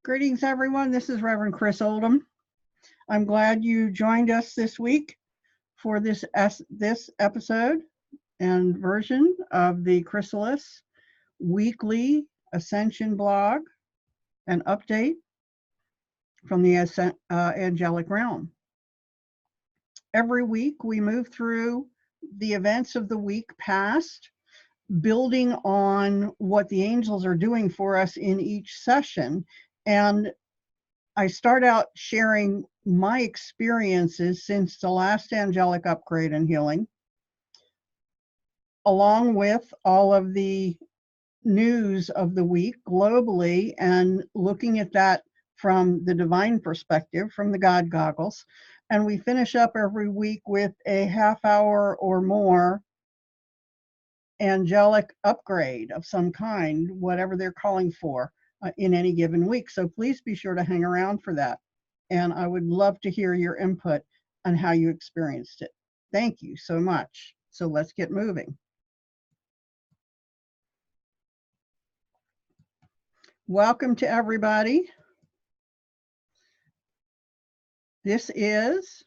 Greetings, everyone. This is Reverend Chris Oldham. I'm glad you joined us this week for this episode and version of the Chrysalis weekly Ascension blog and update from the Angelic Realm. Every week we move through the events of the week past, building on what the angels are doing for us in each session. And I start out sharing my experiences since the last angelic upgrade and healing, along with all of the news of the week globally, and looking at that from the divine perspective, from the God goggles. And we finish up every week with a half hour or more angelic upgrade of some kind, whatever they're calling for in any given week. So please be sure to hang around for that. And I would love to hear your input on how you experienced it. Thank you so much. So let's get moving. Welcome to everybody. This is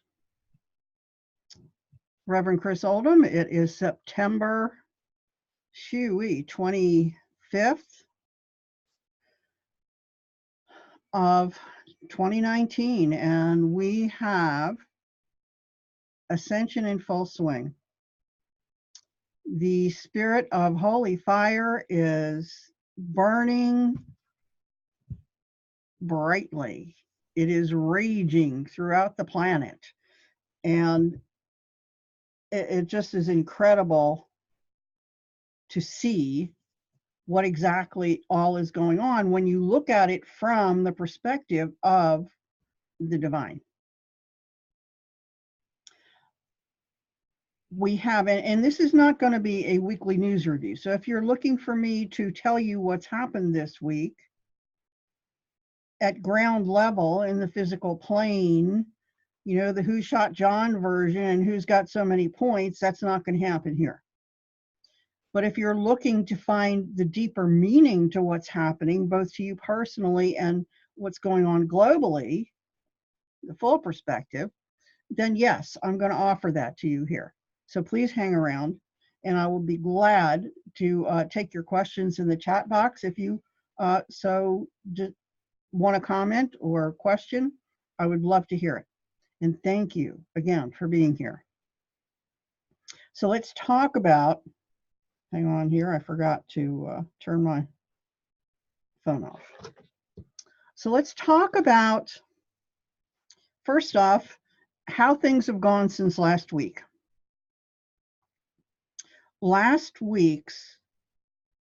Reverend Chris Oldham. It is September 25th of 2019, and we have Ascension in full swing. The spirit of holy fire is burning brightly. It is raging throughout the planet, and it just is incredible to see what exactly all is going on when you look at it from the perspective of the divine. We have, and this is not going to be a weekly news review. So if you're looking for me to tell you what's happened this week at ground level in the physical plane, you know, the Who Shot John version and who's got so many points, that's not going to happen here. But if you're looking to find the deeper meaning to what's happening, both to you personally and what's going on globally, the full perspective, then yes, I'm going to offer that to you here. So please hang around, and I will be glad to take your questions in the chat box. If you just want to comment or question, I would love to hear it. And thank you again for being here. So let's talk about, hang on here, I forgot to turn my phone off. So let's talk about, first off, how things have gone since last week. Last week's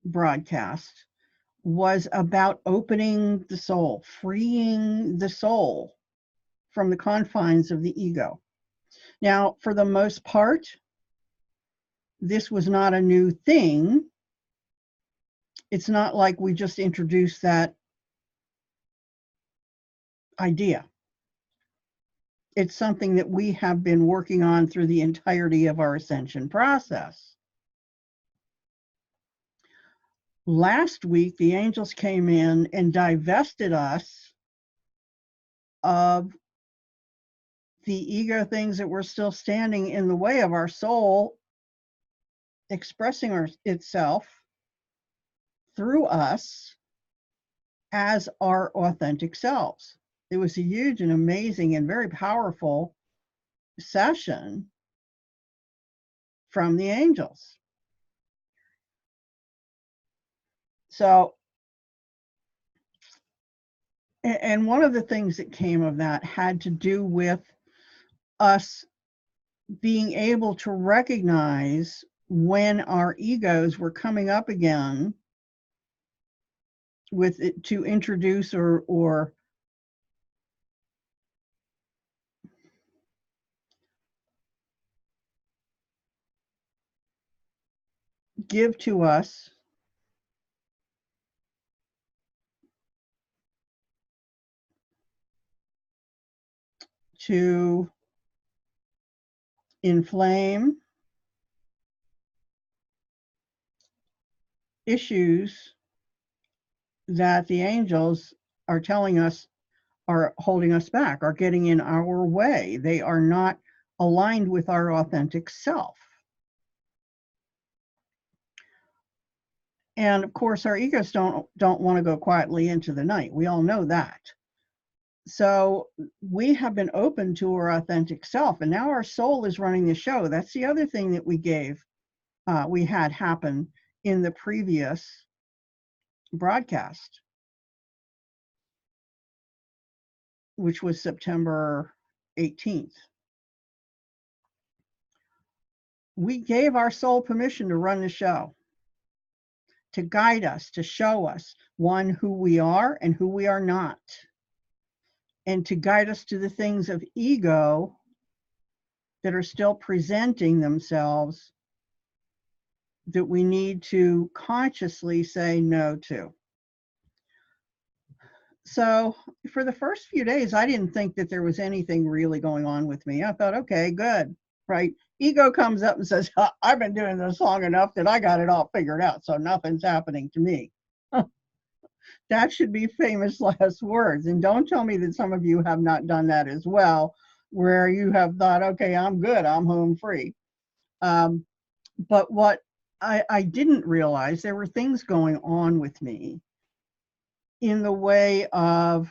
broadcast was about opening the soul, freeing the soul from the confines of the ego. Now, for the most part, this was not a new thing. It's not like we just introduced that idea. It's something that we have been working on through the entirety of our ascension process. Last week, the angels came in and divested us of the ego things that were still standing in the way of our soul expressing itself through us as our authentic selves. It was a huge and amazing and very powerful session from the angels. So, and one of the things that came of that had to do with us being able to recognize when our egos were coming up again with it to introduce or give to us to inflame issues that the angels are telling us, are holding us back, are getting in our way. They are not aligned with our authentic self. And of course, our egos don't want to go quietly into the night. We all know that. So we have been open to our authentic self, and now our soul is running the show. That's the other thing that we had happen in the previous broadcast, which was September 18th. We gave our soul permission to run the show, to guide us, to show us, one, who we are and who we are not, and to guide us to the things of ego that are still presenting themselves that we need to consciously say no to. So for the first few days, I didn't think that there was anything really going on with me. I thought, okay, good, right? Ego comes up and says, I've been doing this long enough that I got it all figured out, so nothing's happening to me. That should be famous last words. And don't tell me that some of you have not done that as well, where you have thought, okay, I'm good, I'm home free. But what I didn't realize, there were things going on with me in the way of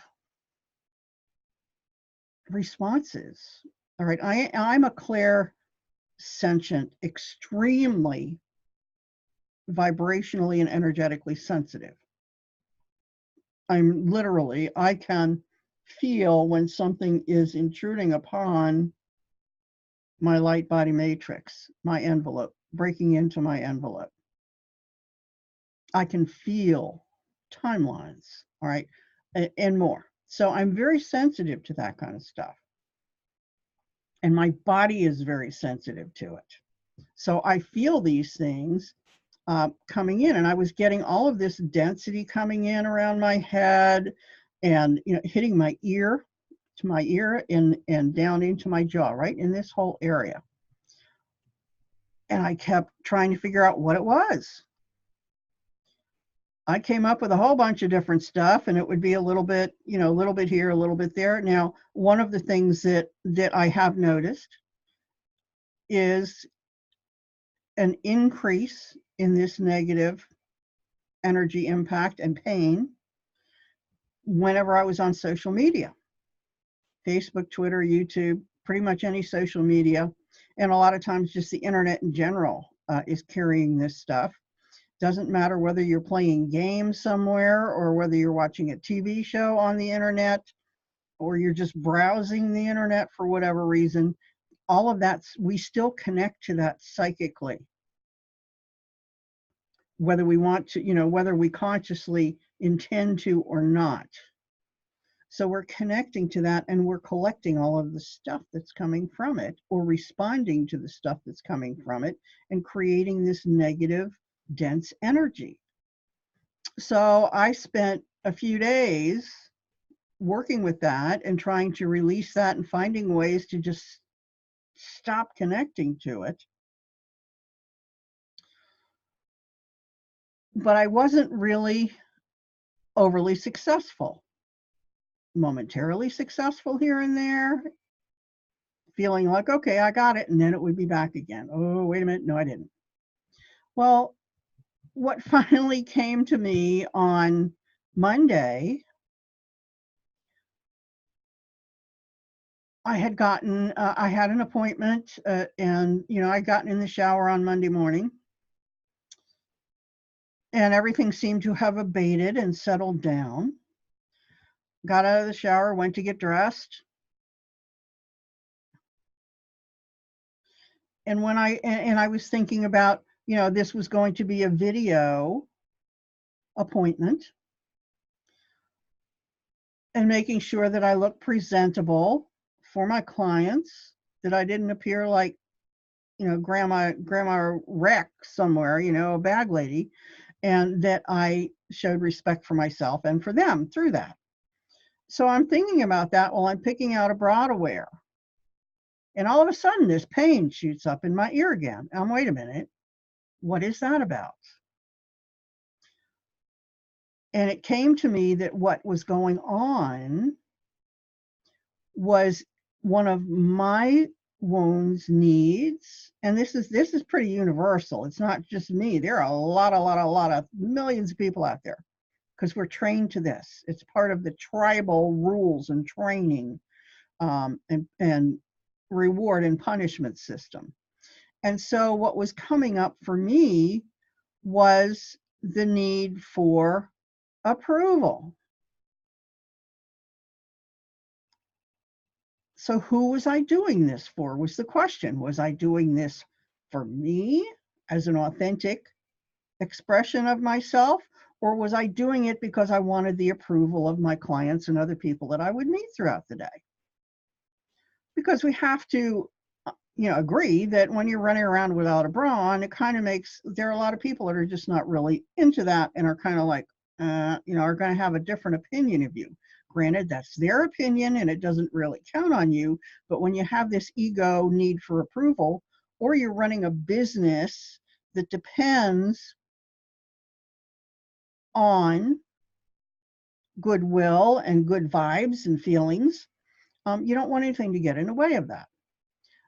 responses. All right, I'm a clairsentient, extremely vibrationally and energetically sensitive. I'm literally, I can feel when something is intruding upon my light body matrix, my envelope, breaking into my envelope. I can feel timelines, all right, and more. So I'm very sensitive to that kind of stuff. And my body is very sensitive to it. So I feel these things coming in, and I was getting all of this density coming in around my head and, you know, hitting my ear, to my ear and down into my jaw, right in this whole area. And I kept trying to figure out what it was. I came up with a whole bunch of different stuff, and it would be a little bit, you know, a little bit here, a little bit there. Now, one of the things that I have noticed is an increase in this negative energy impact and pain whenever I was on social media, Facebook, Twitter, YouTube, pretty much any social media. And a lot of times just the internet in general is carrying this stuff. Doesn't matter whether you're playing games somewhere or whether you're watching a TV show on the internet or you're just browsing the internet for whatever reason. All of that, we still connect to that psychically, whether we want to, you know, whether we consciously intend to or not. So we're connecting to that, and we're collecting all of the stuff that's coming from it, or responding to the stuff that's coming from it, and creating this negative, dense energy. So I spent a few days working with that and trying to release that and finding ways to just stop connecting to it. But I wasn't really overly successful. Momentarily successful here and there, feeling like, okay, I got it, and then it would be back again. Oh, wait a minute, no, I didn't. Well, what finally came to me on Monday, I had gotten, I had an appointment, and, you know, I'd gotten in the shower on Monday morning, and everything seemed to have abated and settled down. Got out of the shower, went to get dressed. And when I was thinking about, you know, this was going to be a video appointment and making sure that I looked presentable for my clients, that I didn't appear like, you know, grandma wreck somewhere, you know, a bag lady, and that I showed respect for myself and for them through that. So I'm thinking about that while I'm picking out a bra to wear. And all of a sudden, this pain shoots up in my ear again. Wait a minute, what is that about? And it came to me that what was going on was one of my wounds needs, and this is pretty universal. It's not just me. There are a lot of millions of people out there, because we're trained to this. It's part of the tribal rules and training, and reward and punishment system. And so what was coming up for me was the need for approval. So who was I doing this for, was the question. Was I doing this for me as an authentic expression of myself, or was I doing it because I wanted the approval of my clients and other people that I would meet throughout the day? Because we have to, agree that when you're running around without a bra on, it kind of makes, there are a lot of people that are just not really into that and are kind of like, are going to have a different opinion of you. Granted, that's their opinion and it doesn't really count on you. But when you have this ego need for approval, or you're running a business that depends on goodwill and good vibes and feelings, you don't want anything to get in the way of that.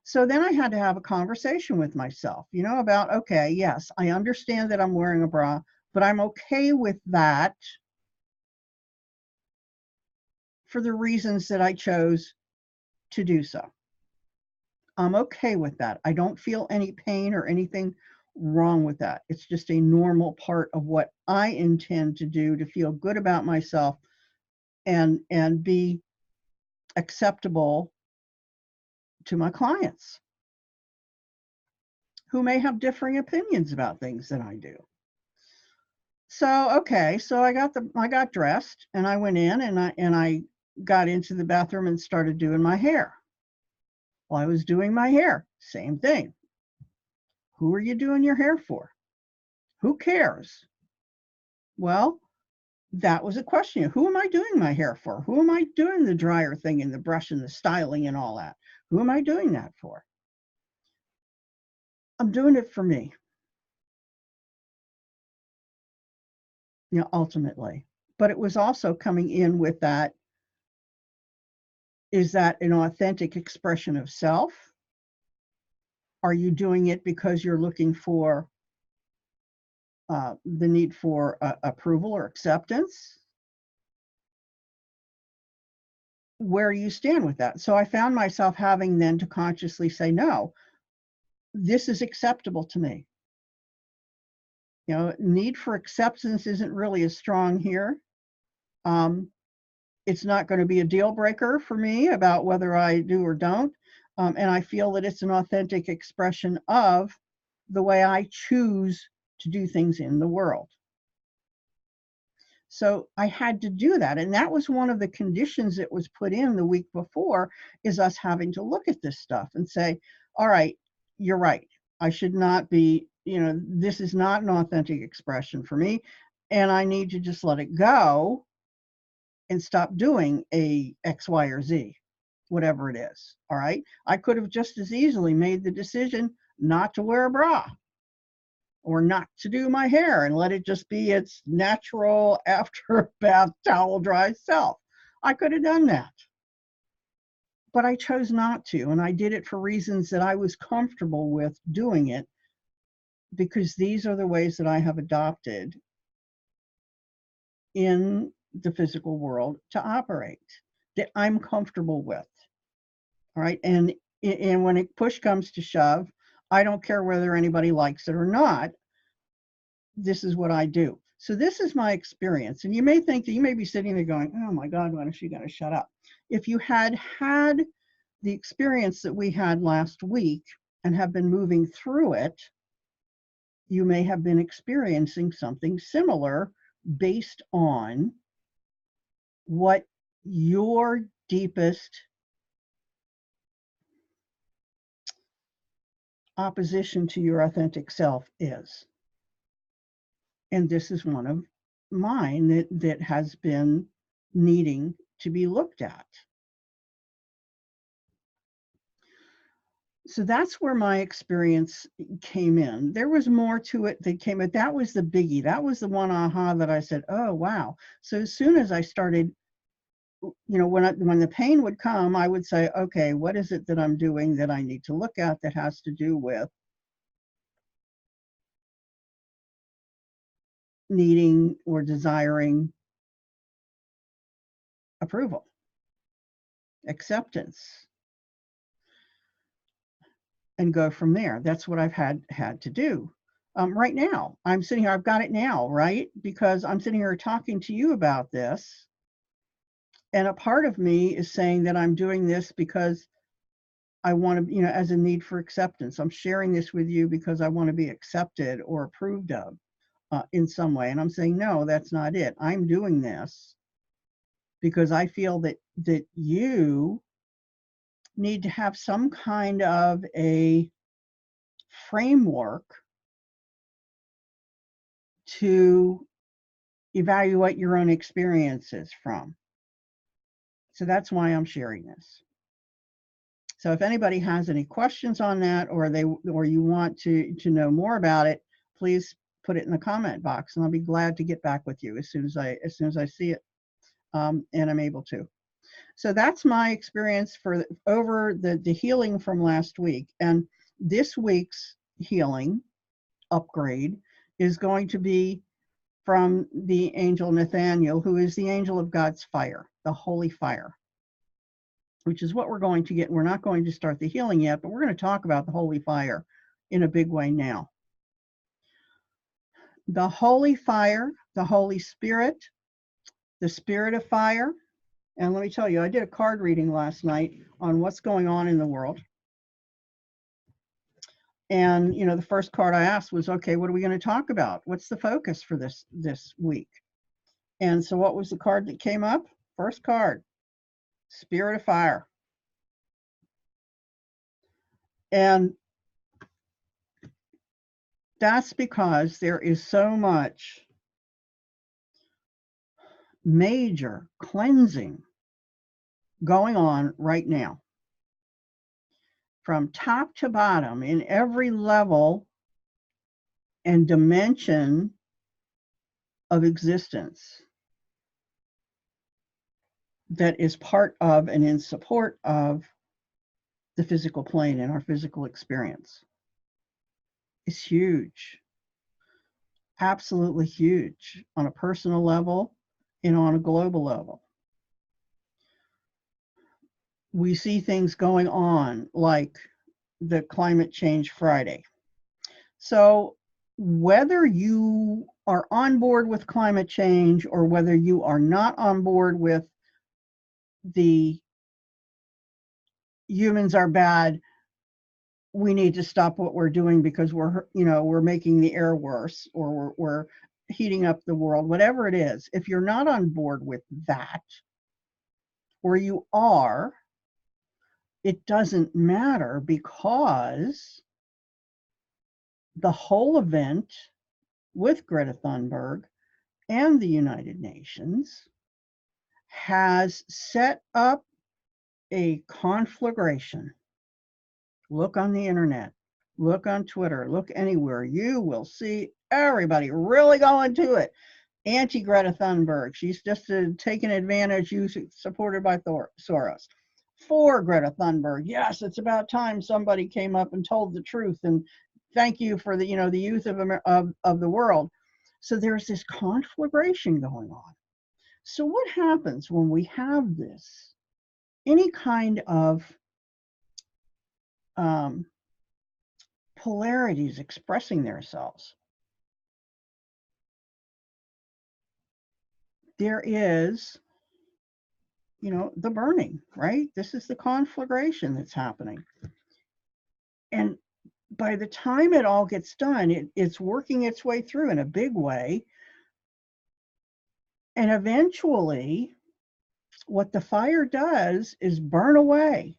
So then I had to have a conversation with myself, about, okay, yes, I understand that I'm wearing a bra, but I'm okay with that for the reasons that I chose to do so. I'm okay with that. I don't feel any pain or anything wrong with that. It's just a normal part of what I intend to do to feel good about myself and be acceptable to my clients, who may have differing opinions about things than I do. So, okay, so I got dressed and I went in and I got into the bathroom and started doing my hair. While I was doing my hair, same thing. Who are you doing your hair for? Who cares? Well, that was a question. Who am I doing my hair for? Who am I doing the dryer thing and the brush and the styling and all that? Who am I doing that for? I'm doing it for me. Ultimately. But it was also coming in with that, is that an authentic expression of self? Are you doing it because you're looking for the need for approval or acceptance? Where do you stand with that? So I found myself having then to consciously say, no, this is acceptable to me. Need for acceptance isn't really as strong here. It's not going to be a deal breaker for me about whether I do or don't. And I feel that it's an authentic expression of the way I choose to do things in the world. So I had to do that. And that was one of the conditions that was put in the week before, is us having to look at this stuff and say, all right, you're right. I should not be, this is not an authentic expression for me. And I need to just let it go and stop doing a X, Y, or Z, whatever it is. All right. I could have just as easily made the decision not to wear a bra or not to do my hair and let it just be its natural after bath towel dry self. I could have done that. But I chose not to, and I did it for reasons that I was comfortable with doing it, because these are the ways that I have adopted in the physical world to operate, that I'm comfortable with. All right. And when push comes to shove, I don't care whether anybody likes it or not. This is what I do. So this is my experience. And you may think that you may be sitting there going, oh my God, when is she going to shut up? If you had the experience that we had last week and have been moving through it, you may have been experiencing something similar based on what your deepest opposition to your authentic self is. And this is one of mine that has been needing to be looked at. So that's where my experience came in. There was more to it that came, but that was the biggie. That was the one aha that I said, oh, wow. So as soon as I started, when the pain would come, I would say, okay, what is it that I'm doing that I need to look at that has to do with needing or desiring approval, acceptance, and go from there. That's what I've had to do. Right now, I'm sitting here, I've got it now, right? Because I'm sitting here talking to you about this. And a part of me is saying that I'm doing this because I want to, as a need for acceptance. I'm sharing this with you because I want to be accepted or approved of in some way. And I'm saying, no, that's not it. I'm doing this because I feel that you need to have some kind of a framework to evaluate your own experiences from. So that's why I'm sharing this. So if anybody has any questions on that, or you want to know more about it, please put it in the comment box, and I'll be glad to get back with you as soon as I see it, and I'm able to. So that's my experience for over the healing from last week, and this week's healing upgrade is going to be from the Angel Nathaniel, who is the angel of God's fire, the holy fire, which is what we're going to get. We're not going to start the healing yet, but we're going to talk about the holy fire in a big way now. The holy fire, the Holy Spirit, the spirit of fire. And let me tell you, I did a card reading last night on what's going on in the world. And, the first card I asked was, okay, what are we going to talk about? What's the focus for this week? And so what was the card that came up? First card, Spirit of Fire. And that's because there is so much major cleansing going on right now. From top to bottom, in every level and dimension of existence that is part of and in support of the physical plane and our physical experience. It's huge, absolutely huge, on a personal level and on a global level. We see things going on like the Climate Change Friday. So whether you are on board with climate change or whether you are not on board with the humans are bad, we need to stop what we're doing because we're making the air worse, or we're heating up the world, whatever it is. If you're not on board with that, or you are, it doesn't matter, because the whole event with Greta Thunberg and the United Nations has set up a conflagration. Look on the internet, look on Twitter, look anywhere. You will see everybody really going to it. Anti-Greta Thunberg, she's just taken advantage, supported by Soros. For Greta Thunberg, yes, it's about time somebody came up and told the truth, and thank you for the youth of the world. So there's this conflagration going on. So what happens when we have this, any kind of polarities expressing themselves? There is, the burning, right? This is the conflagration that's happening. And by the time it all gets done, it's working its way through in a big way. And eventually, what the fire does is burn away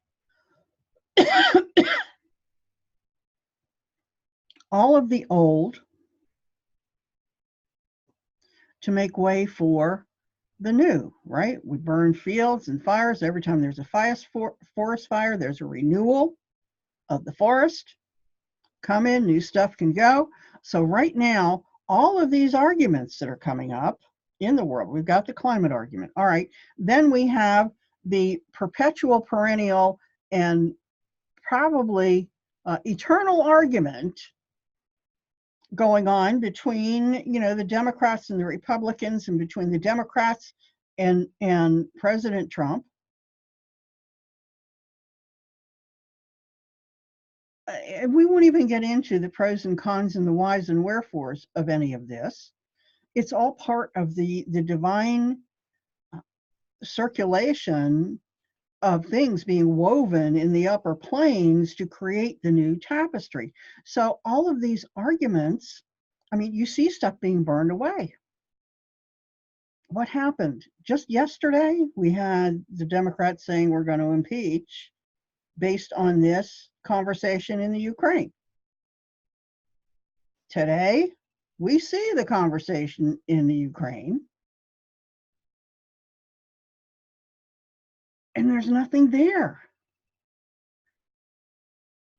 all of the old to make way for the new, right? We burn fields and fires. Every time there's a forest fire, there's a renewal. of the forest come in, new stuff can go. So right now, all of these arguments that are coming up in the world, we've got the climate argument. All right, then we have the perpetual, perennial, and probably eternal argument going on between, the Democrats and the Republicans, and between the Democrats and President Trump. We won't even get into the pros and cons and the whys and wherefores of any of this. It's all part of the divine circulation of things being woven in the upper planes to create the new tapestry. So all of these arguments, I mean, you see stuff being burned away. What happened? Just yesterday, we had the Democrats saying we're going to impeach based on this conversation in the Ukraine. Today, we see the conversation in the Ukraine, and there's nothing there.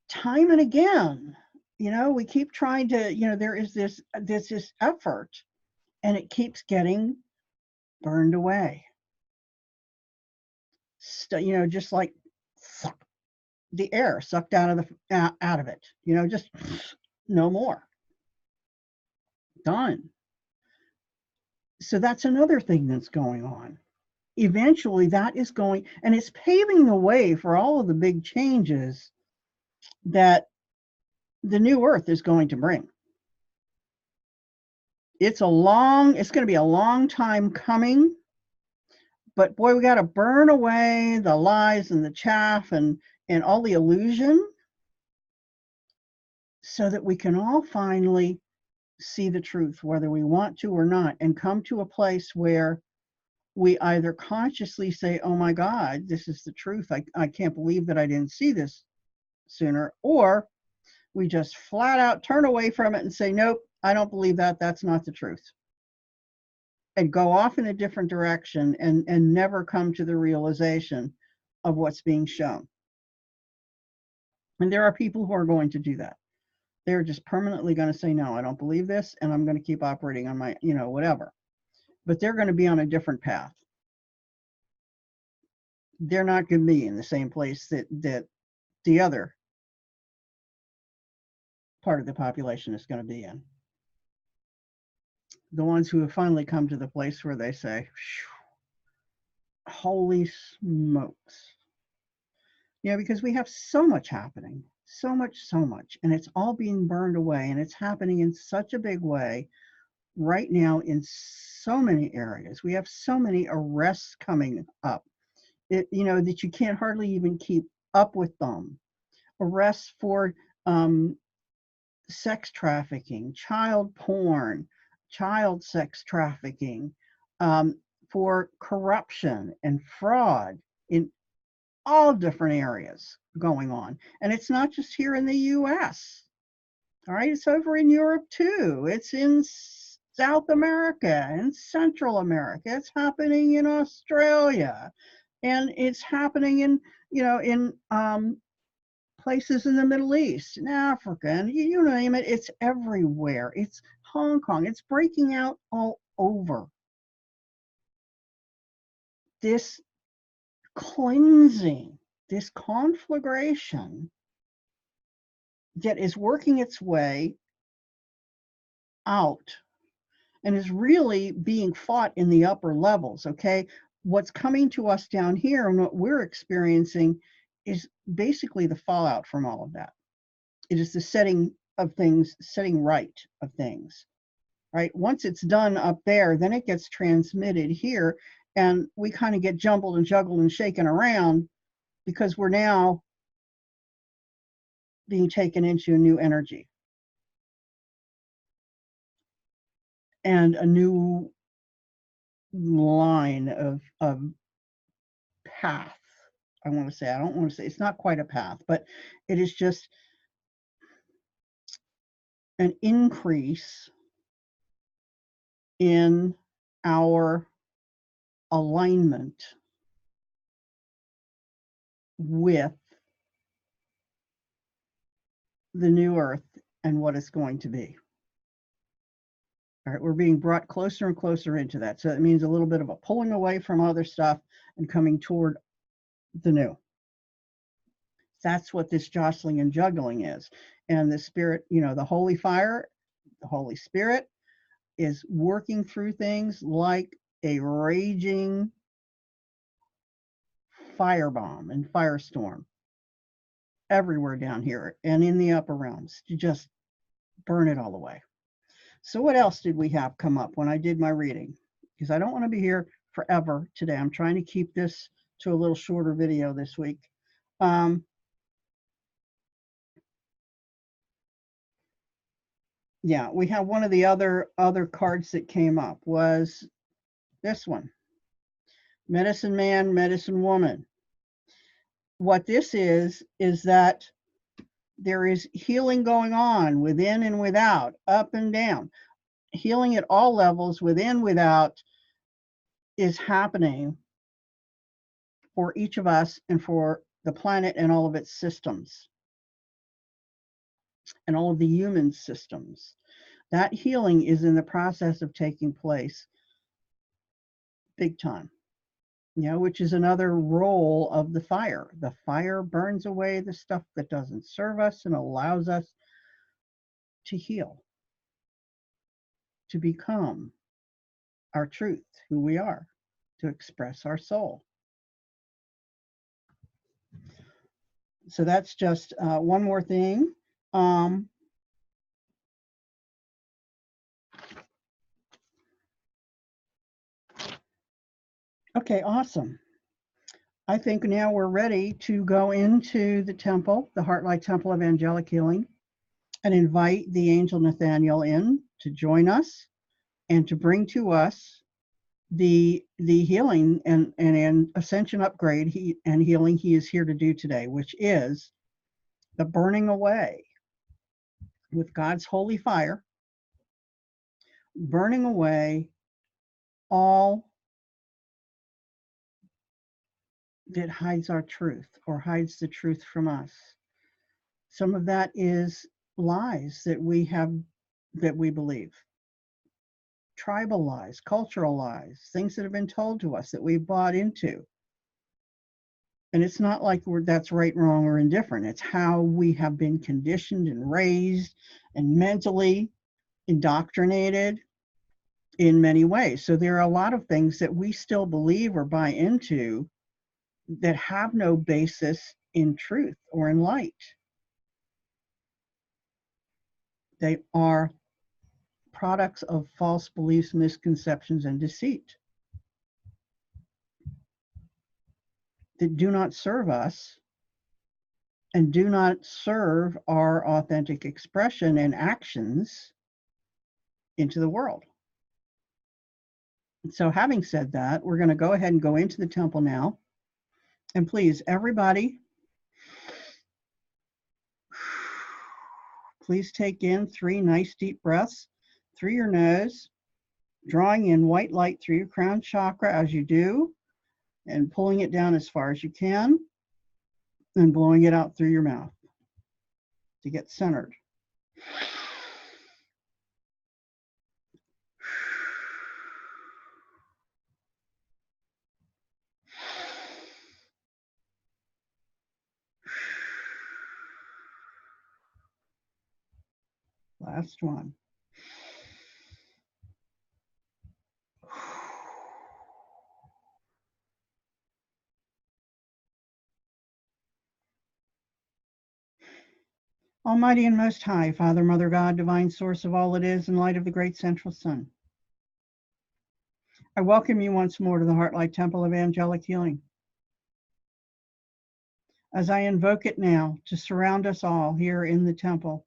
Time and again, we keep trying to, there is this effort, and it keeps getting burned away. Just like the air sucked out of it, just no more. Done. So that's another thing that's going on. Eventually that is going, and it's paving the way for all of the big changes that the new earth is going to bring. It's going to be a long time coming, but boy, we got to burn away the lies and the chaff and all the illusion so that we can all finally see the truth, whether we want to or not, and come to a place where we either consciously say, oh my God, this is the truth. I can't believe that I didn't see this sooner. Or we just flat out turn away from it and say, nope, I don't believe that. That's not the truth. And go off in a different direction and never come to the realization of what's being shown. And there are people who are going to do that. They're just permanently going to say, no, I don't believe this, and I'm going to keep operating on my, whatever. But they're going to be on a different path. They're not going to be in the same place that the other part of the population is going to be in. The ones who have finally come to the place where they say, holy smokes. Because we have so much happening, so much, and it's all being burned away, and it's happening in such a big way right now in so many areas. We have so many arrests coming up, that you can't hardly even keep up with them. Arrests for sex trafficking, child porn, child sex trafficking, for corruption and fraud in all different areas going on. And it's not just here in the US. All right, it's over in Europe too. It's in South America and Central America. It's happening in Australia. And it's happening in, in places in the Middle East, in Africa, and you name it, it's everywhere. It's Hong Kong. It's breaking out all over. This cleansing, this conflagration that is working its way out and is really being fought in the upper levels, okay? What's coming to us down here and what we're experiencing is basically the fallout from all of that. It is the setting right of things, right? Once it's done up there, then it gets transmitted here, and we kind of get jumbled and juggled and shaken around because we're now being taken into a new energy and a new line of path. I don't want to say it's not quite a path, but it is just an increase in our alignment with the new earth and what it's going to be. All right, we're being brought closer and closer into that. So it means a little bit of a pulling away from other stuff and coming toward the new. That's what this jostling and juggling is. And the spirit, you know, the holy fire, the Holy Spirit is working through things like a raging firebomb and firestorm everywhere down here and in the upper realms to just burn it all away. So what else did we have come up when I did my reading? Because I don't want to be here forever today. I'm trying to keep this to a little shorter video this week. Yeah, we have one of the other cards that came up was this one. Medicine man, medicine woman. What this is that there is healing going on within and without, up and down. Healing at all levels, within, without, is happening for each of us and for the planet and all of its systems and all of the human systems. That healing is in the process of taking place big time, you know, which is another role of the fire. The fire burns away the stuff that doesn't serve us and allows us to heal, to become our truth, who we are, to express our soul. So that's just one more thing. Okay, awesome. I think now we're ready to go into the temple, the Heartlight Temple of Angelic Healing, and invite the Angel Nathaniel in to join us and to bring to us the healing and ascension upgrade and healing he is here to do today, which is the burning away with God's holy fire, burning away all that hides our truth or hides the truth from us. Some of that is lies that we believe, tribal lies, cultural lies, things that have been told to us that we've bought into. And it's not like that's right, wrong, or indifferent. It's how we have been conditioned and raised and mentally indoctrinated in many ways. So there are a lot of things that we still believe or buy into that have no basis in truth or in light. They are products of false beliefs, misconceptions, and deceit that do not serve us and do not serve our authentic expression and actions into the world. So having said that, we're going to go ahead and go into the temple now. And please, everybody, please take in 3 nice deep breaths through your nose, drawing in white light through your crown chakra as you do, and pulling it down as far as you can, and blowing it out through your mouth to get centered. Last one. Almighty and Most High, Father, Mother, God, Divine Source of all it is, and light of the great central sun, I welcome you once more to the Heartlight Temple of Angelic Healing. As I invoke it now to surround us all here in the temple,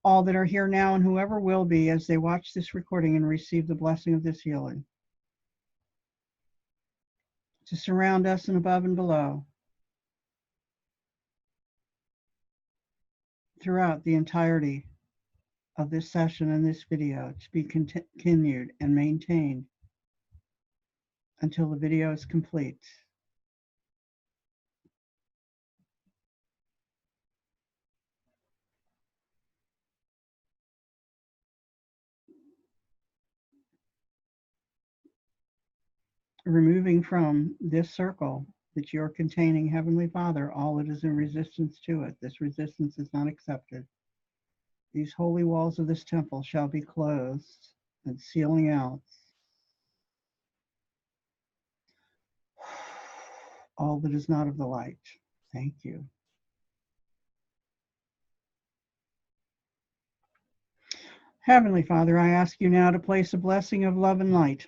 all that are here now and whoever will be as they watch this recording and receive the blessing of this healing, to surround us and above and below throughout the entirety of this session and this video, to be continued and maintained until the video is complete. removing from this circle that you're containing, Heavenly Father, all that is in resistance to it. This resistance is not accepted. These holy walls of this temple shall be closed and sealing out all that is not of the light. Thank you. Heavenly Father, I ask you now to place a blessing of love and light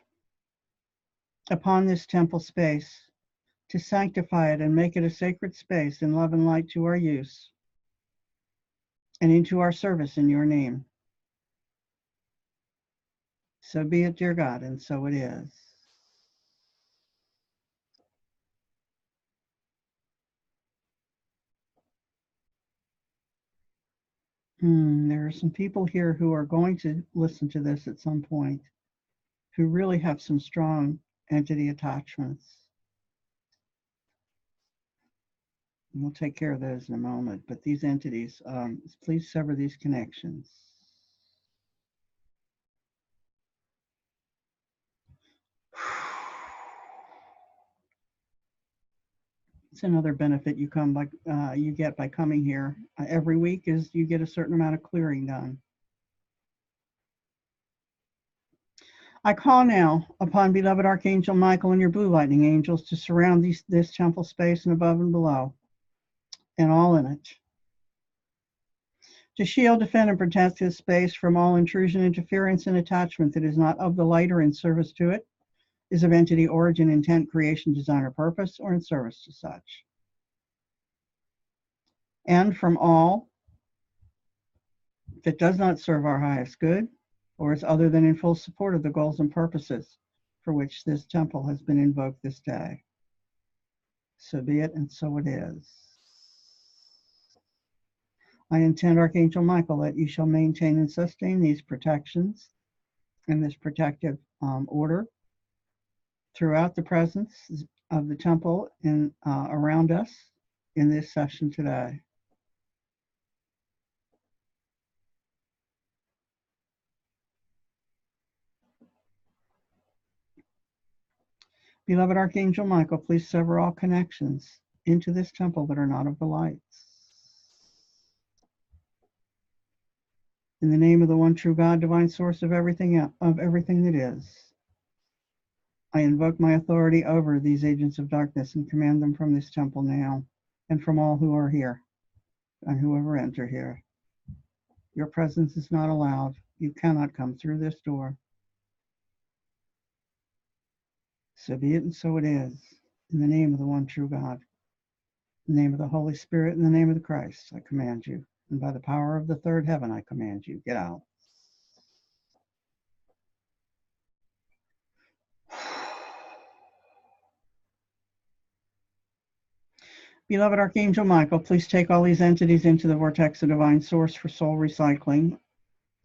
upon this temple space, to sanctify it and make it a sacred space in love and light to our use and into our service in your name. So be it, dear God, and so it is. There are some people here who are going to listen to this at some point who really have some strong entity attachments. And we'll take care of those in a moment. But these entities, please sever these connections. It's another benefit you get by coming here every week is you get a certain amount of clearing done. I call now upon beloved Archangel Michael and your blue lightning angels to surround this temple space and above and below and all in it, to shield, defend, and protect this space from all intrusion, interference, and attachment that is not of the light or in service to it, is of entity, origin, intent, creation, design, or purpose, or in service to such. And from all that does not serve our highest good, or is other than in full support of the goals and purposes for which this temple has been invoked this day. So be it, and so it is. I intend, Archangel Michael, that you shall maintain and sustain these protections and this protective order throughout the presence of the temple and around us in this session today. Beloved Archangel Michael, please sever all connections into this temple that are not of the lights. In the name of the one true God, divine source of everything that is, I invoke my authority over these agents of darkness and command them from this temple now and from all who are here and whoever enter here. Your presence is not allowed. You cannot come through this door. So be it, and so it is. In the name of the one true God, in the name of the Holy Spirit, in the name of the Christ, I command you. And by the power of the third heaven, I command you, get out. Beloved Archangel Michael, please take all these entities into the vortex of divine source for soul recycling,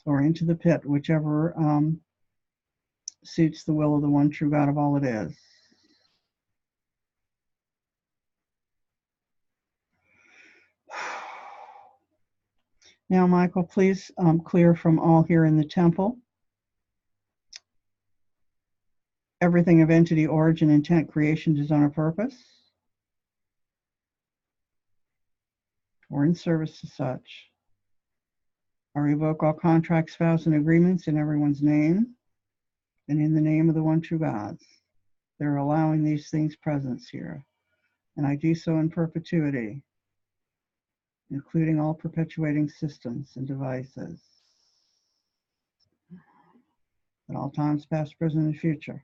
or into the pit, whichever suits the will of the one true God of all it is. Now, Michael, please clear from all here in the temple everything of entity, origin, intent, creation, design, or purpose, or in service to such. I revoke all contracts, vows, and agreements in everyone's name and in the name of the one true God. They're allowing these things presence here, and I do so in perpetuity, including all perpetuating systems and devices at all times, past, present, and future,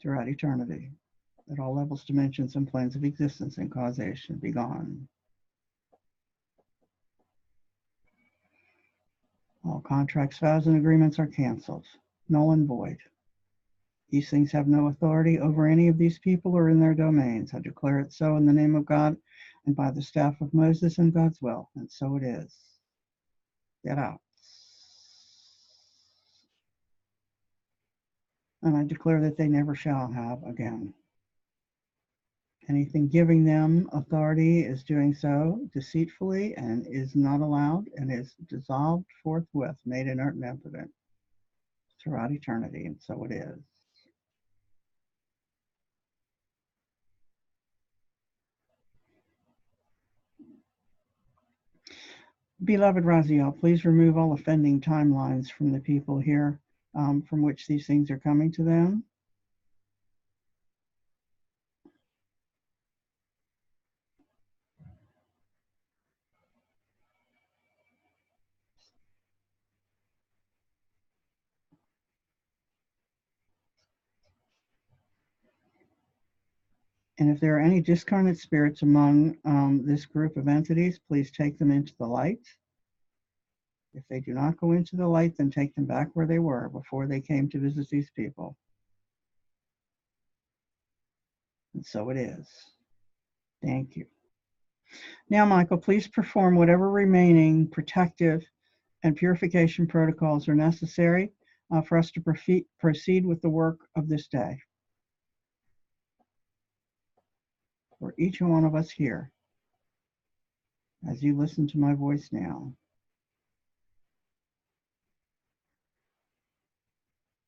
throughout eternity, at all levels, dimensions, and planes of existence and causation, be gone. All contracts, vows, and agreements are canceled, null and void. These things have no authority over any of these people or in their domains. I declare it so in the name of God and by the staff of Moses and God's will, and so it is. Get out. And I declare that they never shall have again. Anything giving them authority is doing so deceitfully and is not allowed and is dissolved forthwith, made inert and impotent throughout eternity, and so it is. Beloved Raziel, please remove all offending timelines from the people here from which these things are coming to them. And if there are any discarnate spirits among this group of entities, please take them into the light. If they do not go into the light, then take them back where they were before they came to visit these people. And so it is. Thank you. Now, Michael, please perform whatever remaining protective and purification protocols are necessary for us to proceed with the work of this day. For each one of us here, as you listen to my voice now,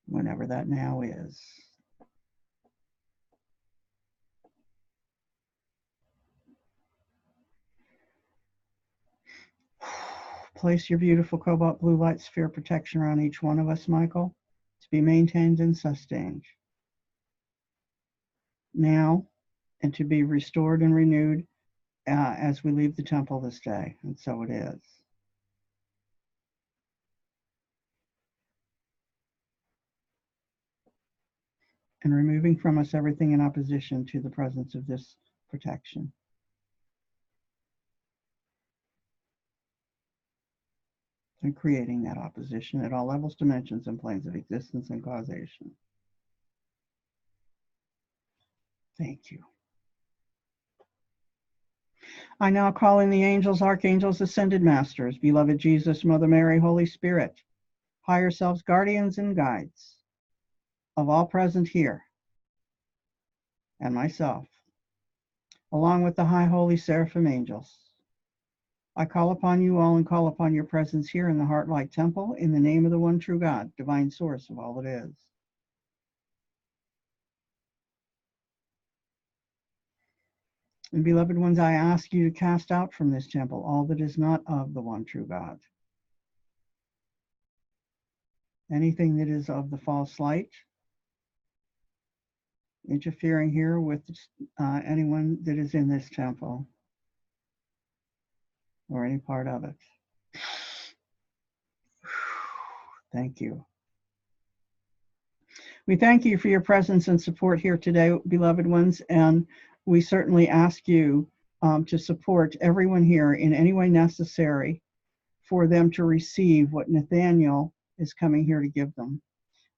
whenever that now is. Place your beautiful cobalt blue light sphere protection around each one of us, Michael, to be maintained and sustained now and to be restored and renewed as we leave the temple this day. And so it is. And removing from us everything in opposition to the presence of this protection. And creating that opposition at all levels, dimensions, and planes of existence and causation. Thank you. I now call in the angels, archangels, ascended masters, beloved Jesus, Mother Mary, Holy Spirit, higher selves, guardians, and guides of all present here, and myself, along with the high holy seraphim angels. I call upon you all and call upon your presence here in the Heart-Light Temple in the name of the one true God, divine source of all that is. And beloved ones, I ask you to cast out from this temple all that is not of the one true God. Anything that is of the false light, interfering here with anyone that is in this temple or any part of it. Thank you. We thank you for your presence and support here today, beloved ones, and we certainly ask you to support everyone here in any way necessary for them to receive what Nathaniel is coming here to give them.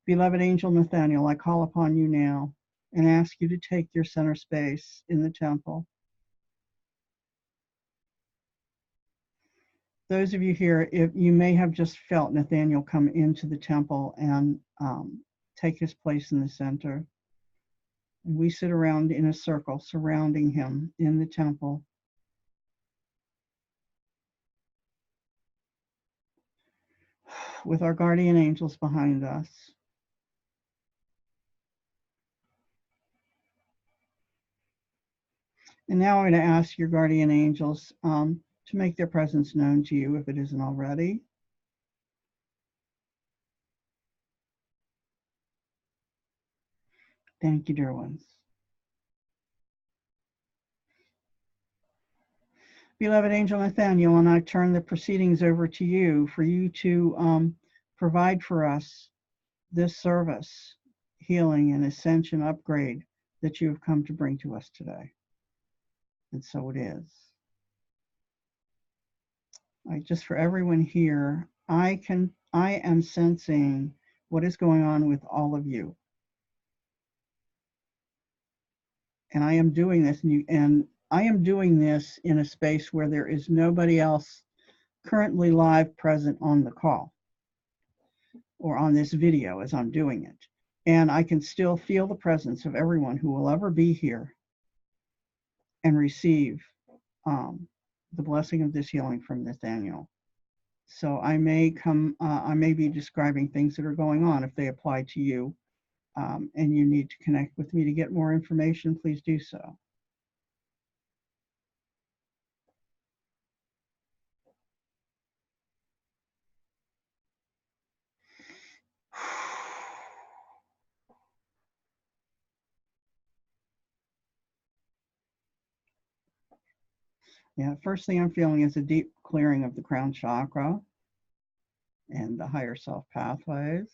Beloved Angel Nathaniel, I call upon you now and ask you to take your center space in the temple. Those of you here, if you may have just felt Nathaniel come into the temple and take his place in the center. And we sit around in a circle surrounding him in the temple. With our guardian angels behind us. And now I'm going to ask your guardian angels to make their presence known to you if it isn't already. Thank you, dear ones. Beloved Angel Nathaniel, and I turn the proceedings over to you for you to provide for us this service, healing, and ascension upgrade that you have come to bring to us today. And so it is. Just for everyone here, I am sensing what is going on with all of you. And I am doing this, and I am doing this in a space where there is nobody else currently live present on the call or on this video as I'm doing it. And I can still feel the presence of everyone who will ever be here and receive the blessing of this healing from Nathaniel. So I may be describing things that are going on. If they apply to you and you need to connect with me to get more information, please do so. Yeah, first thing I'm feeling is a deep clearing of the crown chakra and the higher self pathways.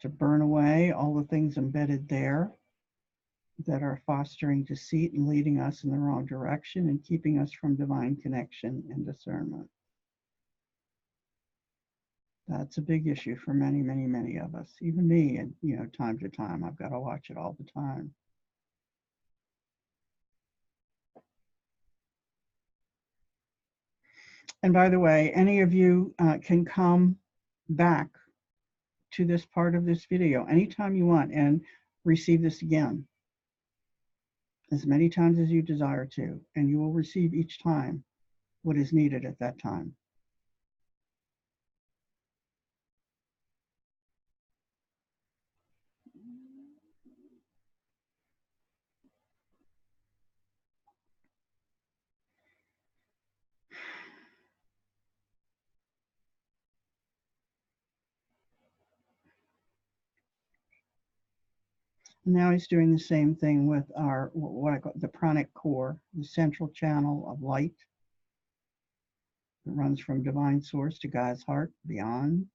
To burn away all the things embedded there that are fostering deceit and leading us in the wrong direction and keeping us from divine connection and discernment. That's a big issue for many, many, many of us. Even me, and time to time, I've got to watch it all the time. And by the way, any of you can come back to this part of this video anytime you want and receive this again as many times as you desire to, and you will receive each time what is needed at that time. Now he's doing the same thing with our, what I call the pranic core, the central channel of light that runs from divine source to God's heart beyond.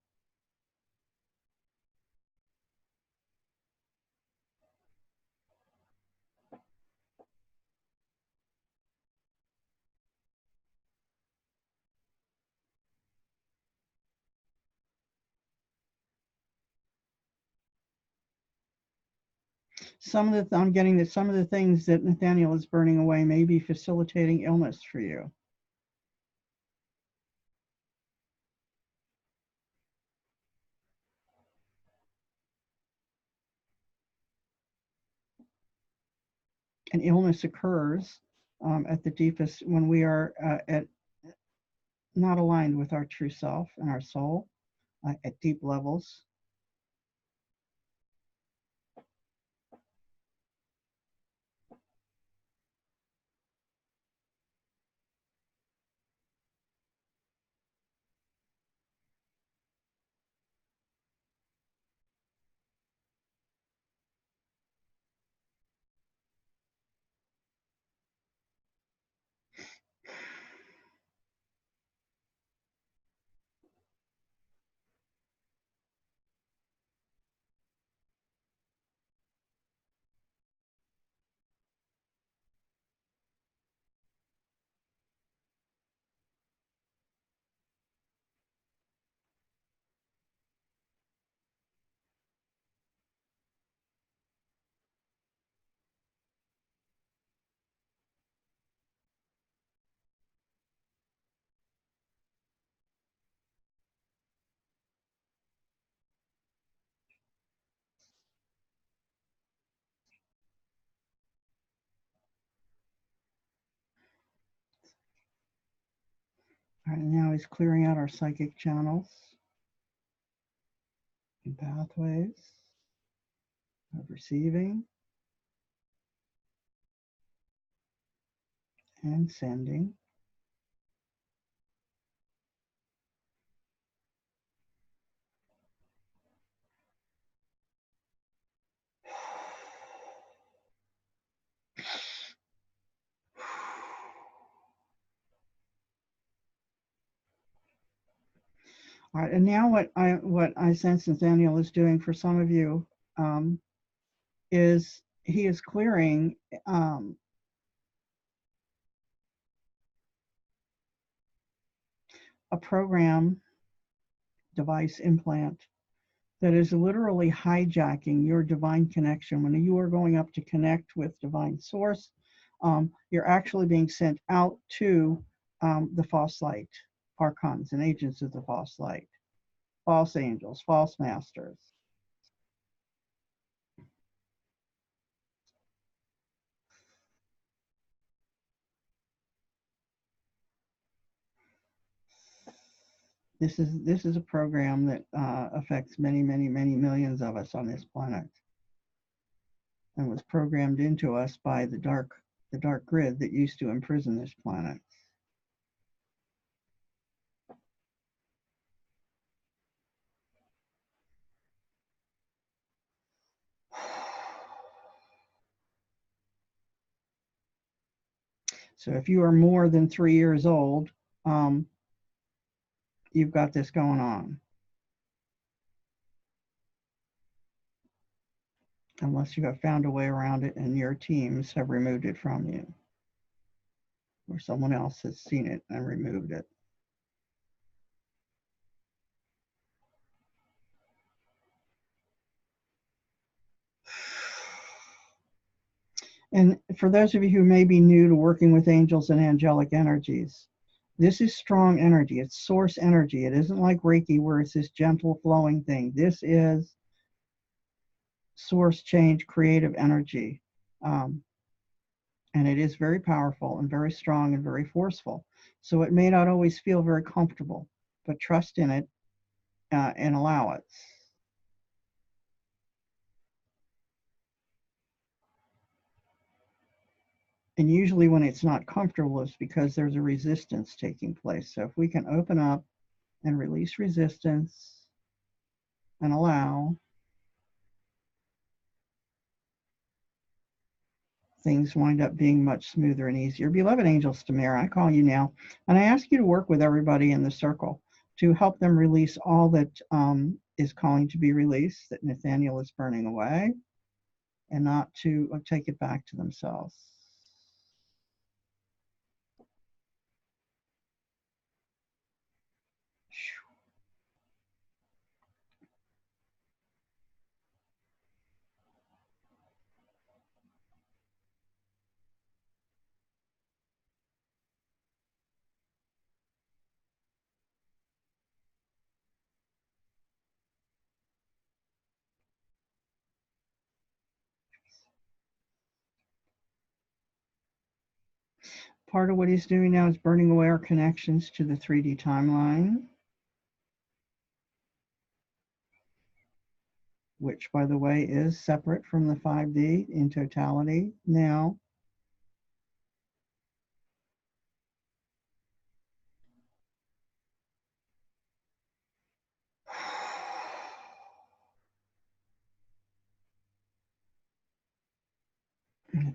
I'm getting that some of the things that Nathaniel is burning away may be facilitating illness for you. And illness occurs at the deepest when we are at not aligned with our true self and our soul at deep levels. All right, now he's clearing out our psychic channels and pathways of receiving and sending. All right, and now what I sense Nathaniel is doing for some of you is he is clearing a program, device, implant that is literally hijacking your divine connection. When you are going up to connect with divine source, you're actually being sent out to the false light, archons and agents of the false light, false angels, false masters. This is a program that affects many, many, many millions of us on this planet, and was programmed into us by the dark grid that used to imprison this planet. So if you are more than 3 years old, you've got this going on. Unless you have found a way around it and your teams have removed it from you, or someone else has seen it and removed it. And for those of you who may be new to working with angels and angelic energies, this is strong energy. It's source energy. It isn't like Reiki where it's this gentle flowing thing. This is source change, creative energy. And it is very powerful and very strong and very forceful. So it may not always feel very comfortable, but trust in it and allow it. And usually when it's not comfortable, it's because there's a resistance taking place. So if we can open up and release resistance and allow, things wind up being much smoother and easier. Beloved angel Stamara, I call you now, and I ask you to work with everybody in the circle to help them release all that is calling to be released, that Nathaniel is burning away, and not to take it back to themselves. Part of what he's doing now is burning away our connections to the 3D timeline, which, by the way, is separate from the 5D in totality now.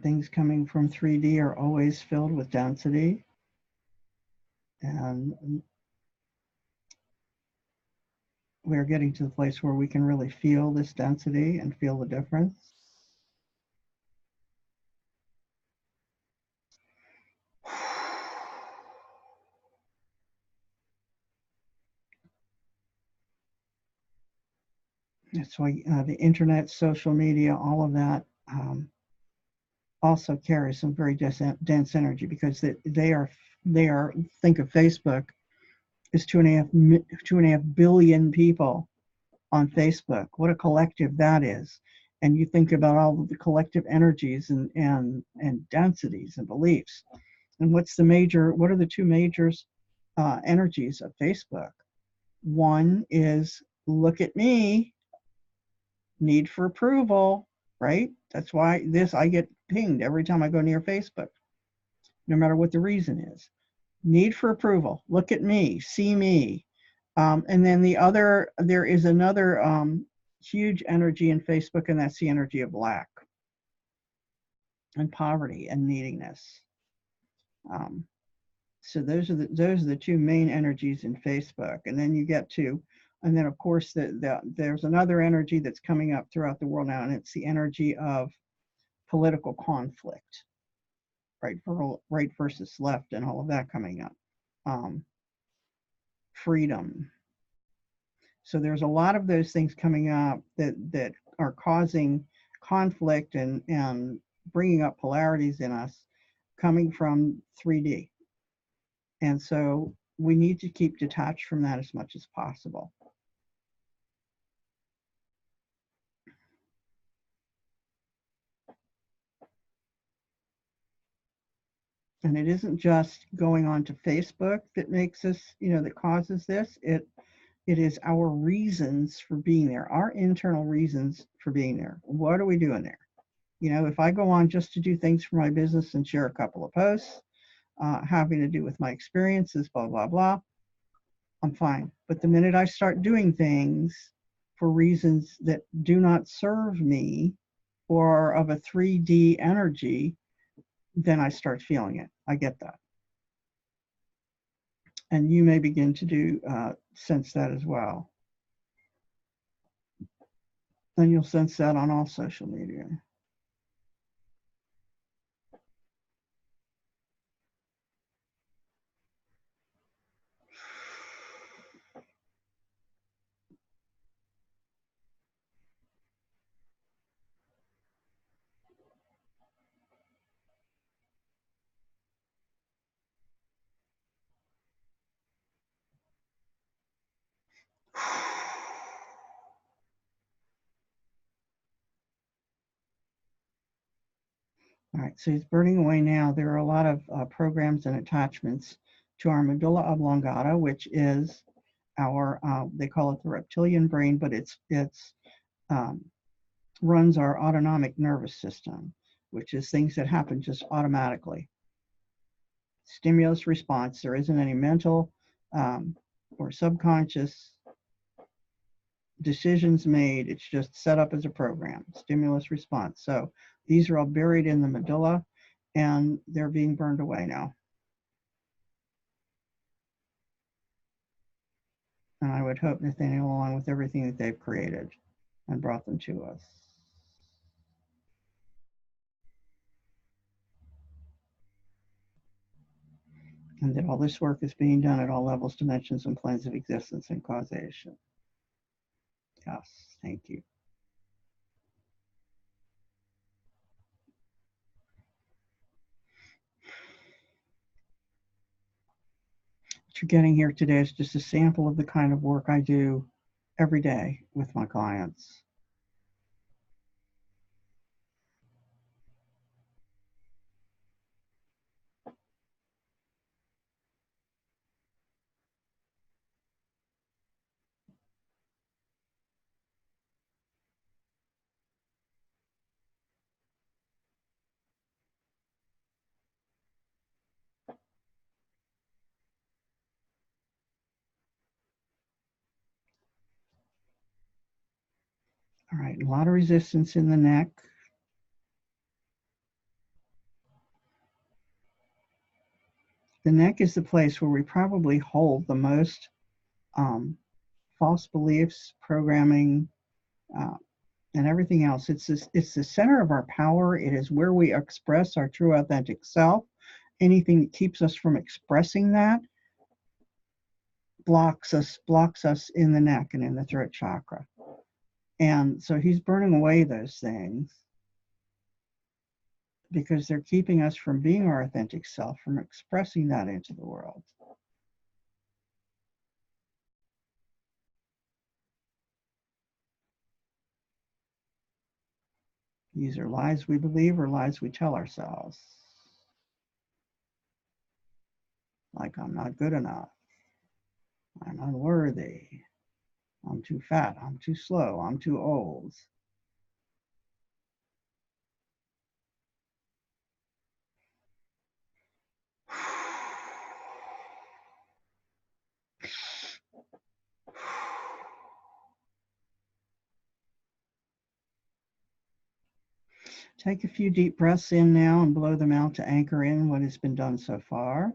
Things coming from 3D are always filled with density. And we're getting to the place where we can really feel this density and feel the difference. That's why the internet, social media, all of that also carries some very dense energy, because they are think of Facebook as 2.5 billion people on Facebook. What a collective that is. And you think about all of the collective energies and densities and beliefs. And what are the two major energies of Facebook? One is look at me, need for approval, right? That's why I get pinged every time I go near Facebook, no matter what the reason is. Need for approval, look at me, see me. And then there is another huge energy in Facebook, and that's the energy of lack and poverty and neediness. So those are the two main energies in Facebook. And then you get to, and then of course there's another energy that's coming up throughout the world now, and it's the energy of political conflict, right versus left, and all of that coming up. Freedom. So there's a lot of those things coming up that are causing conflict and bringing up polarities in us, coming from 3D. And so we need to keep detached from that as much as possible. And it isn't just going on to Facebook that makes us, that causes this. It is our reasons for being there, our internal reasons for being there. What are we doing there? If I go on just to do things for my business and share a couple of posts, having to do with my experiences, blah, blah, blah, I'm fine. But the minute I start doing things for reasons that do not serve me or of a 3D energy, then I start feeling it. I get that. And you may begin to do sense that as well. And you'll sense that on all social media. All right, so he's burning away now. There are a lot of programs and attachments to our medulla oblongata, which is our, they call it the reptilian brain, but it's runs our autonomic nervous system, which is things that happen just automatically. Stimulus response. There isn't any mental or subconscious decisions made. It's just set up as a program. Stimulus response. So these are all buried in the medulla, and they're being burned away now. And I would hope, Nathaniel, along with everything that they've created and brought them to us. And that all this work is being done at all levels, dimensions, and planes of existence and causation. Yes, thank you. What you're getting here today is just a sample of the kind of work I do every day with my clients. All right, a lot of resistance in the neck. The neck is the place where we probably hold the most false beliefs, programming, and everything else. It's the center of our power. It is where we express our true authentic self. Anything that keeps us from expressing that blocks us in the neck and in the throat chakra. And so he's burning away those things because they're keeping us from being our authentic self, from expressing that into the world. These are lies we believe or lies we tell ourselves. Like, I'm not good enough. I'm unworthy. I'm too fat. I'm too slow. I'm too old. Take a few deep breaths in now and blow them out to anchor in what has been done so far.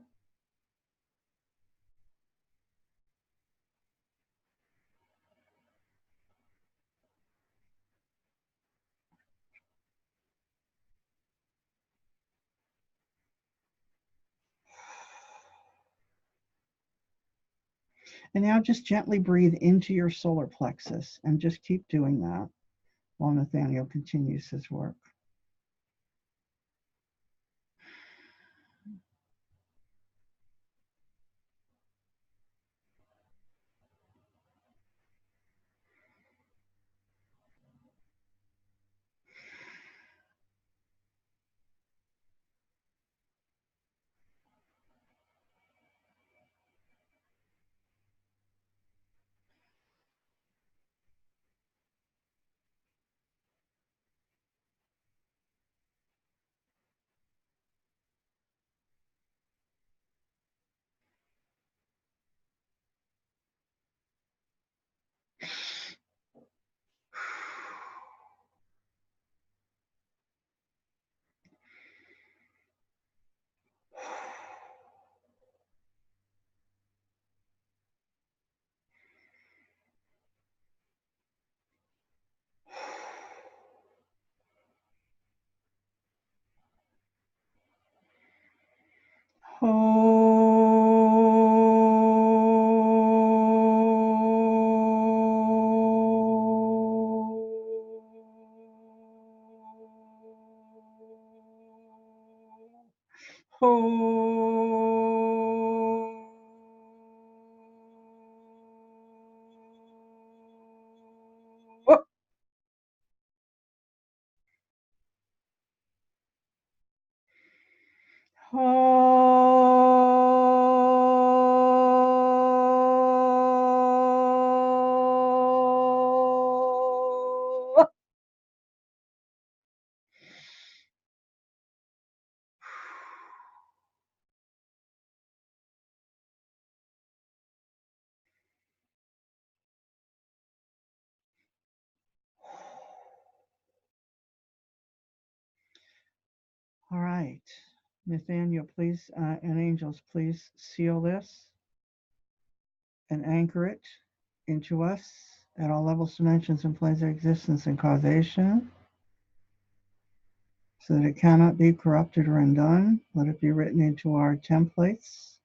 And now just gently breathe into your solar plexus and just keep doing that while Nathaniel continues his work. All right, Nathaniel, please, and angels, please seal this and anchor it into us at all levels, dimensions, and planes of existence and causation, so that it cannot be corrupted or undone. Let it be written into our templates,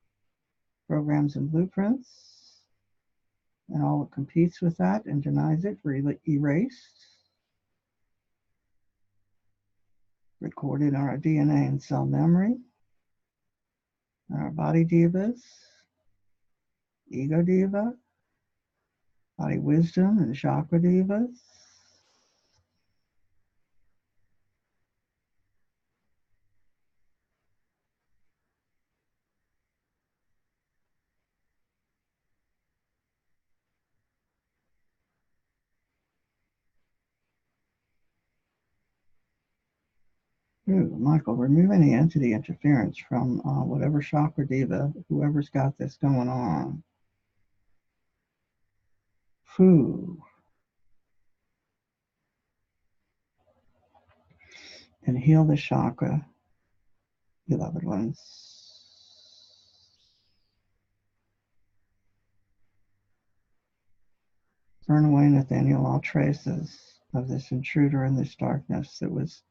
programs, and blueprints, and all that competes with that and denies it, erased, recorded in our DNA and cell memory, our body divas, ego diva, body wisdom, and chakra divas. Ooh, Michael, remove any entity interference from whatever chakra diva, whoever's got this going on. Foo. And heal the chakra, beloved ones. Burn away, Nathaniel, all traces of this intruder in this darkness that was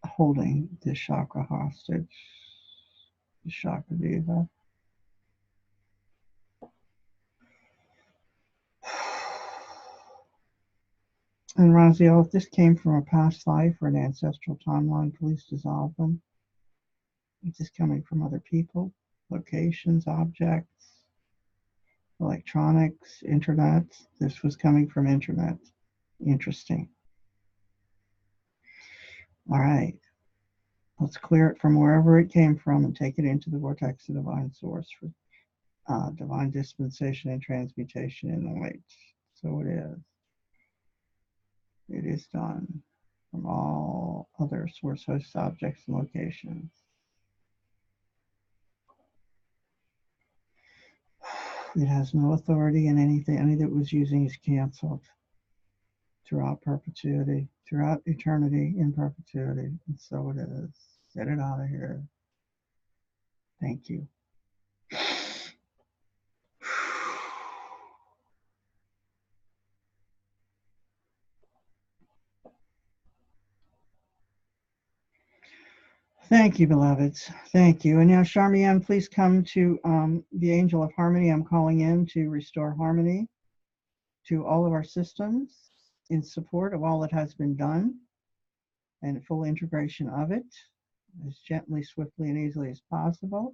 holding this chakra hostage, the chakra diva. And Raziel, if this came from a past life or an ancestral timeline, please dissolve them. Is this coming from other people, locations, objects, electronics, internet? This was coming from internet. Interesting. All right. Let's clear it from wherever it came from and take it into the vortex of divine source for divine dispensation and transmutation in the light. So it is. It is done from all other source hosts, objects, and locations. It has no authority, and anything any that was using is canceled throughout perpetuity, throughout eternity in perpetuity. And so it is. Get it out of here. Thank you. Thank you, beloveds. Thank you. And now, Charmian, please come to the Angel of Harmony. I'm calling in to restore harmony to all of our systems in support of all that has been done and full integration of it as gently, swiftly, and easily as possible.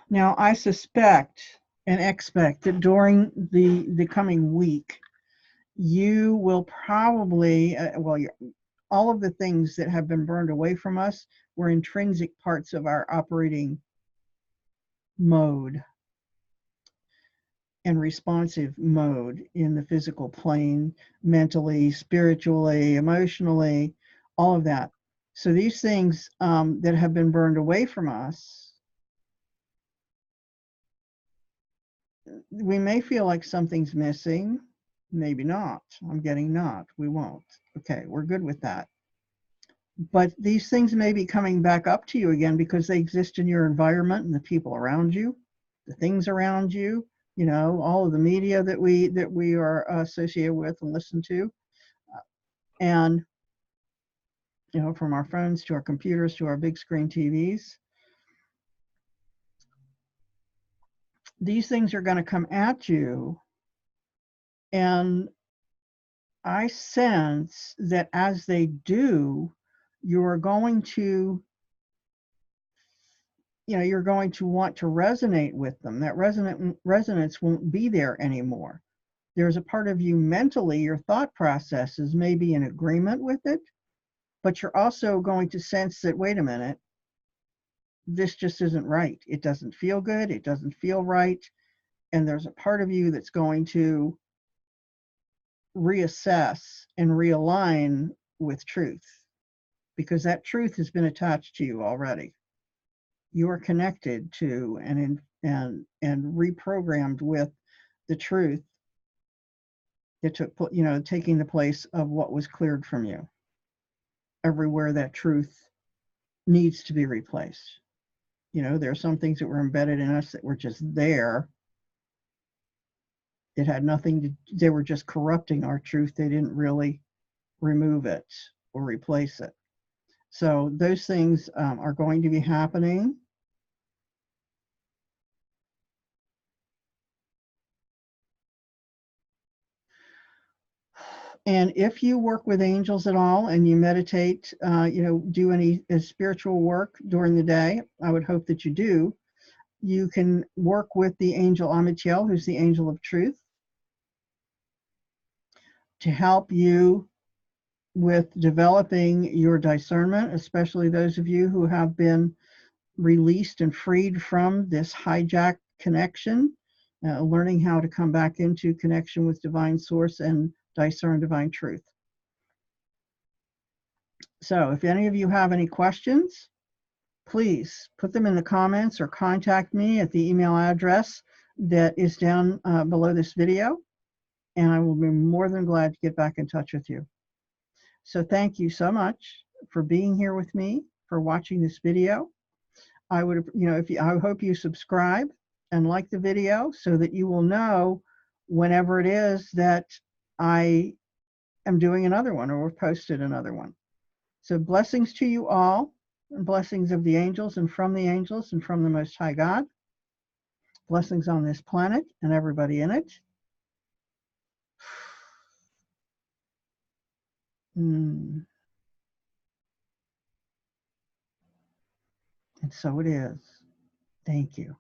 Now, I suspect and expect that during the coming week, you will probably, all of the things that have been burned away from us were intrinsic parts of our operating mode and responsive mode in the physical plane, mentally, spiritually, emotionally, all of that. So these things that have been burned away from us, we may feel like something's missing, maybe not. I'm getting not. We won't. Okay, we're good with that. But these things may be coming back up to you again because they exist in your environment and the people around you, the things around you. you know, all of the media that we are associated with and listen to, and you know, from our phones to our computers to our big screen TVs. These things are going to come at you, and I sense that as they do, you're going to, you know, you're going to want to resonate with them. That resonance won't be there anymore. There's a part of you mentally, your thought process is maybe in agreement with it, but you're also going to sense that, wait a minute, this just isn't right. It doesn't feel good. It doesn't feel right. And there's a part of you that's going to reassess and realign with truth, because that truth has been attached to you already. You are connected to and reprogrammed with the truth that took, you know, taking the place of what was cleared from you. Everywhere that truth needs to be replaced. You know, there are some things that were embedded in us that were just there. It had nothing to, they were just corrupting our truth. They didn't really remove it or replace it. So those things are going to be happening. And if you work with angels at all and you meditate, you know, do any spiritual work during the day, I would hope that you do. You can work with the angel Amityel, who's the angel of truth, to help you with developing your discernment, especially those of you who have been released and freed from this hijacked connection, learning how to come back into connection with divine source and discern divine truth. So if any of you have any questions, please put them in the comments or contact me at the email address that is down below this video, and I will be more than glad to get back in touch with you. So thank you so much for being here with me, for watching this video. I would, you know, I hope you subscribe and like the video so that you will know whenever it is that I am doing another one or have posted another one. So blessings to you all, and blessings of the angels and from the Most High God. Blessings on this planet and everybody in it. And so it is. Thank you.